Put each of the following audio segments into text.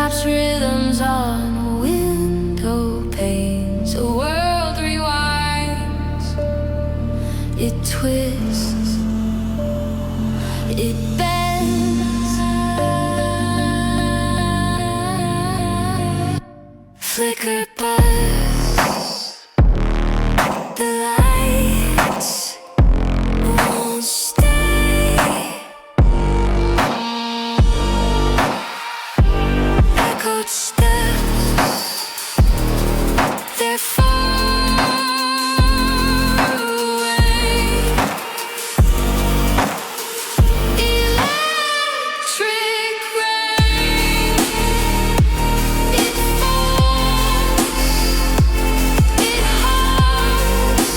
snaps rhythms on window panes. The world rewinds, it twists, it bends. Flicker buzz, the lights won't stay. Echoed steps, they're far away. Electric rain, it falls, it hums,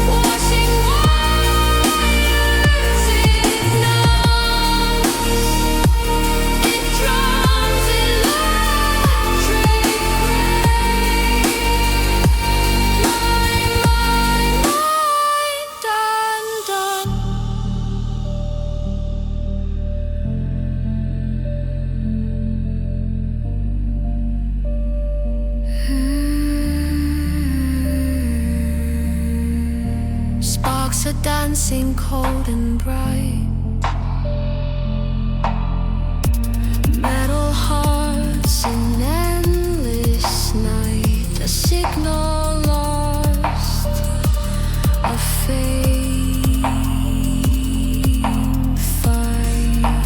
washing wires, it numbs, it drums. Electric rain, sparks are dancing cold and bright. Metal hearts in endless night. A signal lost, a faint fire.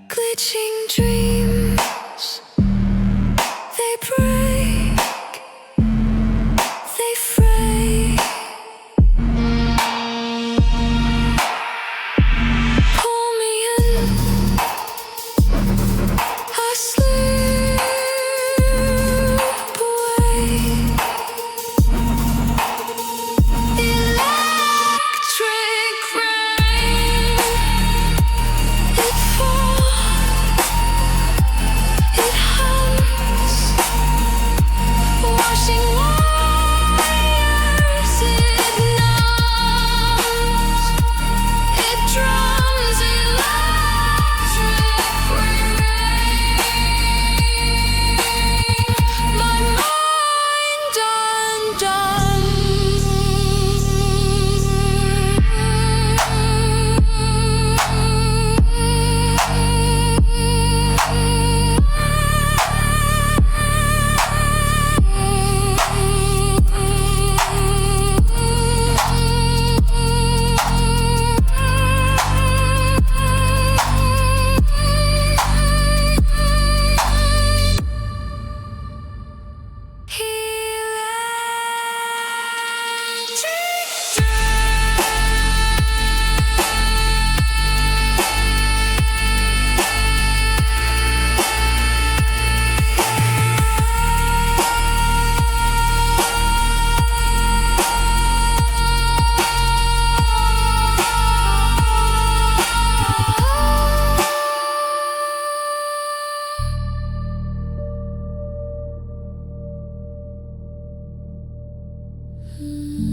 Glitching dreams, they break, they fray. Pull me in, I slip away. Electric rain, it falls, it hums, washing wires, it numbs, it drums. Electric rain, my mind undone. Mm-hmm.